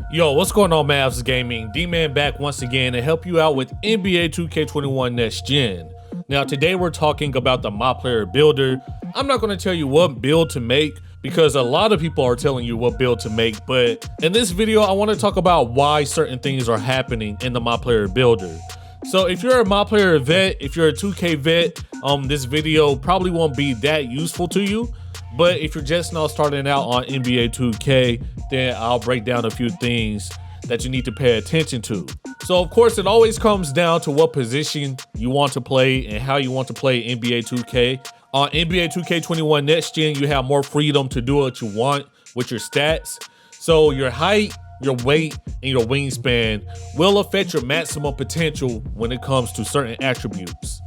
Yo, what's going on, Mavs Gaming? D-Man back once again to help you out with NBA 2K21 Next Gen. Now, today we're talking about the MyPlayer Builder. I'm not going to tell you what build to make because a lot of people are telling you what build to make, but in this video, I want to talk about why certain things are happening in the MyPlayer Builder. So if you're a MyPlayer vet, if you're a 2K vet, this video probably won't be that useful to you. But if you're just now starting out on NBA 2K, then I'll break down a few things that you need to pay attention to. So of course, it always comes down to what position you want to play and how you want to play NBA 2K. On NBA 2K21 Next Gen, you have more freedom to do what you want with your stats. So your height, your weight, and your wingspan will affect your maximum potential when it comes to certain attributes.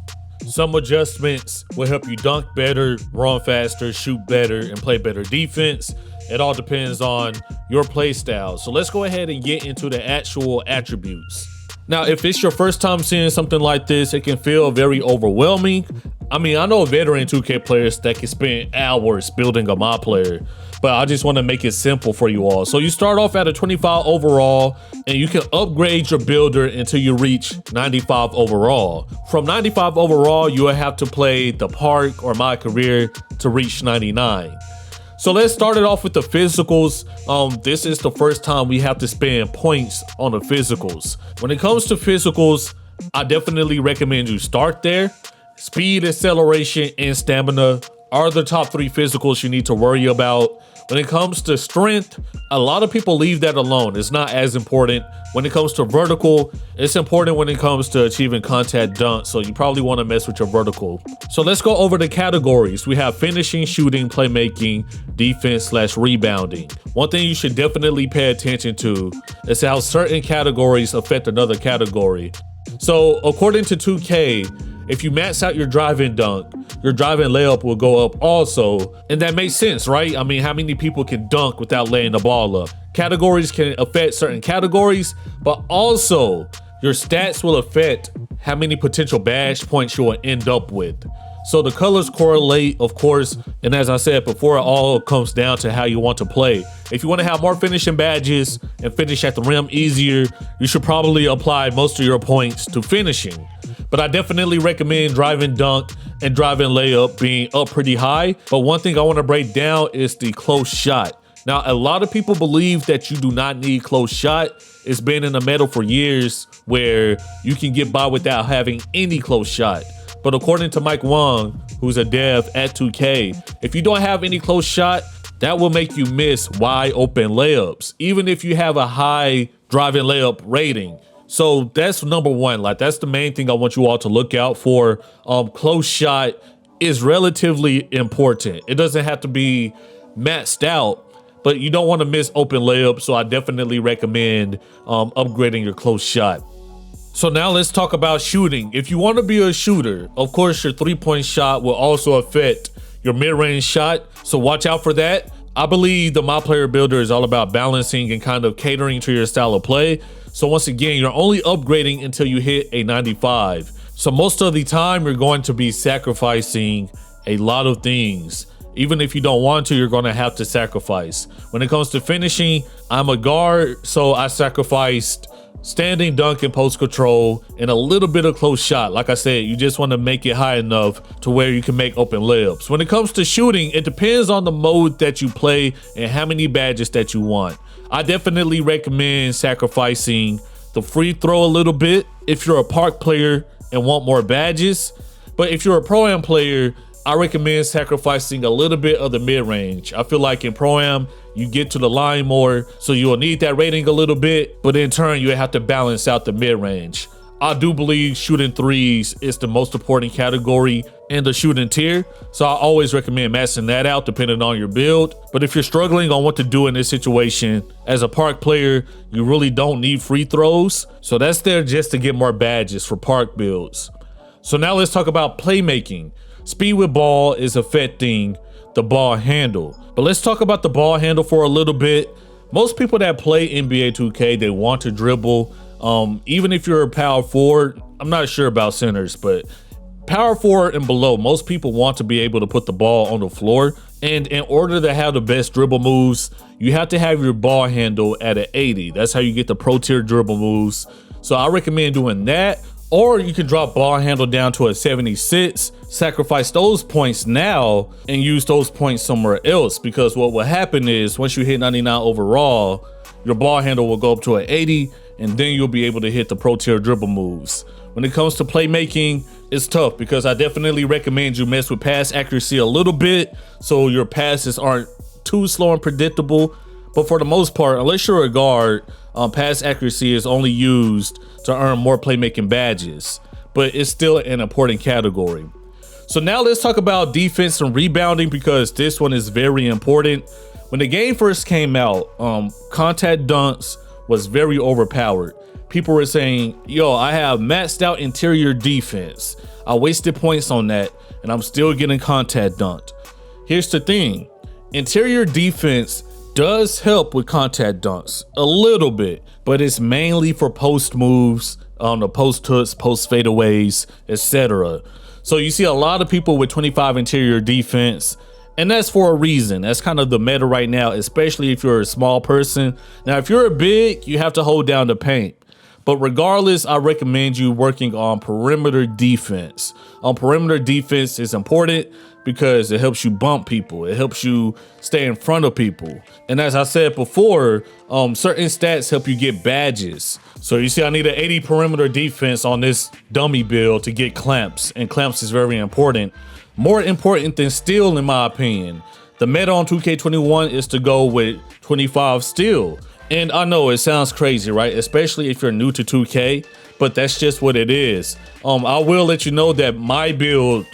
Some adjustments will help you dunk better, run faster, shoot better, and play better defense. It all depends on your play style. So let's go ahead and get into the actual attributes. Now, if it's your first time seeing something like this, it can feel very overwhelming. I mean, I know veteran 2K players that can spend hours building a MyPlayer, but I just want to make it simple for you all. So you start off at a 25 overall, and you can upgrade your builder until you reach 95 overall. From 95 overall, you will have to play the park or my career to reach 99. So let's start it off with the physicals. This is the first time we have to spend points on the physicals. When it comes to physicals, I definitely recommend you start there. Speed, acceleration, and stamina are the top 3 physicals you need to worry about. When it comes to strength, a lot of people leave that alone. It's not as important. When it comes to vertical, it's important when it comes to achieving contact dunks, so you probably want to mess with your vertical. So let's go over the categories. We have finishing, shooting, playmaking, defense/rebounding. One thing you should definitely pay attention to is how certain categories affect another category. So according to 2K, if you max out your driving dunk, your driving layup will go up also. And that makes sense, right? I mean, how many people can dunk without laying the ball up? Categories can affect certain categories, but also your stats will affect how many potential badge points you will end up with. So the colors correlate, of course, and as I said before, it all comes down to how you want to play. If you want to have more finishing badges and finish at the rim easier, you should probably apply most of your points to finishing. But I definitely recommend driving dunk and driving layup being up pretty high. But one thing I want to break down is the close shot. Now, a lot of people believe that you do not need close shot. It's been in the metal for years where you can get by without having any close shot. But according to Mike Wong, who's a dev at 2K, if you don't have any close shot, that will make you miss wide open layups, even if you have a high driving layup rating. So that's number one. Like, that's the main thing I want you all to look out for. Close shot is relatively important. It doesn't have to be maxed out, but you don't want to miss open layups. So I definitely recommend upgrading your close shot. So now let's talk about shooting. If you want to be a shooter, of course, your 3-point shot will also affect your mid-range shot. So watch out for that. I believe the MyPlayer Builder is all about balancing and kind of catering to your style of play. So once again, you're only upgrading until you hit a 95. So most of the time, you're going to be sacrificing a lot of things. Even if you don't want to, you're going to have to sacrifice. When it comes to finishing, I'm a guard, so I sacrificed standing dunk and post control and a little bit of close shot. Like I said, you just want to make it high enough to where you can make open layups. When it comes to shooting, it depends on the mode that you play and how many badges that you want. I definitely recommend sacrificing the free throw a little bit if you're a park player and want more badges. But if you're a Pro-Am player, I recommend sacrificing a little bit of the mid-range. I feel like in Pro-Am, you get to the line more, so you'll need that rating a little bit, but in turn, you have to balance out the mid-range. I do believe shooting threes is the most important category in the shooting tier, so I always recommend maxing that out depending on your build. But if you're struggling on what to do in this situation, as a park player, you really don't need free throws, so that's there just to get more badges for park builds. So now let's talk about playmaking. Speed with ball is affecting the ball handle. But let's talk about the ball handle for a little bit. Most people that play NBA 2K, they want to dribble. Even if you're a power forward, I'm not sure about centers, but power forward and below, most people want to be able to put the ball on the floor. And in order to have the best dribble moves, you have to have your ball handle at an 80. That's how you get the pro tier dribble moves. So I recommend doing that. Or you can drop ball handle down to a 76, sacrifice those points now and use those points somewhere else. Because what will happen is once you hit 99 overall, your ball handle will go up to an 80 and then you'll be able to hit the pro tier dribble moves. When it comes to playmaking, it's tough because I definitely recommend you mess with pass accuracy a little bit so your passes aren't too slow and predictable. But for the most part, unless you're a guard, pass accuracy is only used to earn more playmaking badges, but it's still an important category. So now let's talk about defense and rebounding because this one is very important. When the game first came out, contact dunks was very overpowered. People were saying, yo, I have maxed out interior defense. I wasted points on that and I'm still getting contact dunked. Here's the thing, interior defense does help with contact dunks a little bit, but it's mainly for post moves, the post hooks, post fadeaways, etc. So you see a lot of people with 25 interior defense, and that's for a reason. That's kind of the meta right now, especially if you're a small person. Now, if you're a big, you have to hold down the paint. But regardless, I recommend you working on perimeter defense. Perimeter defense is important because it helps you bump people. It helps you stay in front of people. And as I said before, certain stats help you get badges. So you see, I need an 80 perimeter defense on this dummy build to get clamps. And clamps is very important. More important than steal, in my opinion. The meta on 2K21 is to go with 25 steal. And I know it sounds crazy, right? Especially if you're new to 2K, but that's just what it is. I will let you know that my build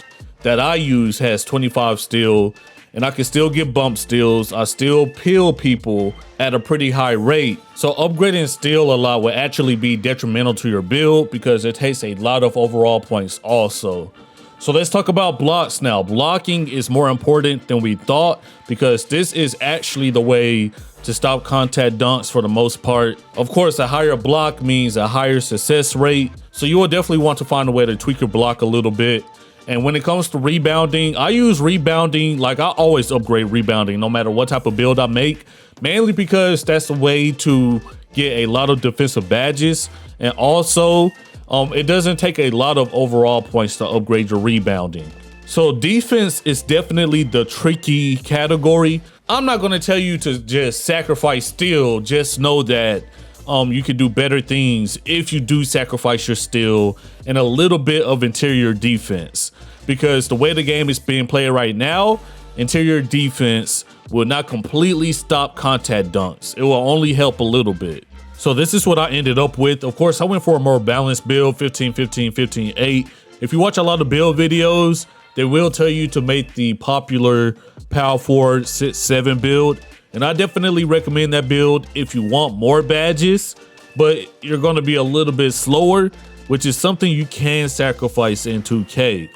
that I use has 25 steal, and I can still get bump steals. I still peel people at a pretty high rate. So upgrading steal a lot will actually be detrimental to your build because it takes a lot of overall points also. So let's talk about blocks now. Blocking is more important than we thought because this is actually the way to stop contact dunks for the most part. Of course, a higher block means a higher success rate. So you will definitely want to find a way to tweak your block a little bit. And when it comes to rebounding, I use rebounding, like I always upgrade rebounding no matter what type of build I make, mainly because that's a way to get a lot of defensive badges. And also, it doesn't take a lot of overall points to upgrade your rebounding. So defense is definitely the tricky category. I'm not going to tell you to just sacrifice steal. Just know that you can do better things if you do sacrifice your steal and a little bit of interior defense. Because the way the game is being played right now, interior defense will not completely stop contact dunks. It will only help a little bit. So this is what I ended up with. Of course, I went for a more balanced build, 15-15, 15-8. If you watch a lot of build videos, they will tell you to make the popular power forward 6-7 build. And I definitely recommend that build if you want more badges, but you're going to be a little bit slower, which is something you can sacrifice in 2K.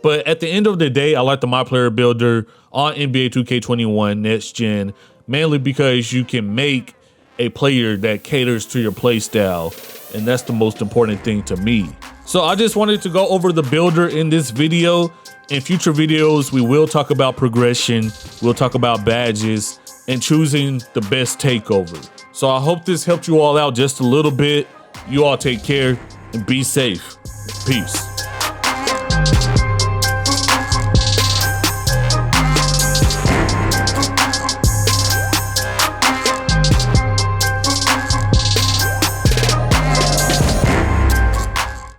But at the end of the day, I like the MyPlayer Builder on NBA 2K21 Next Gen, mainly because you can make a player that caters to your play style, and that's the most important thing to me. So I just wanted to go over the builder in this video. In future videos, we will talk about progression, we'll talk about badges, and choosing the best takeover. So I hope this helped you all out just a little bit. You all take care and be safe. Peace.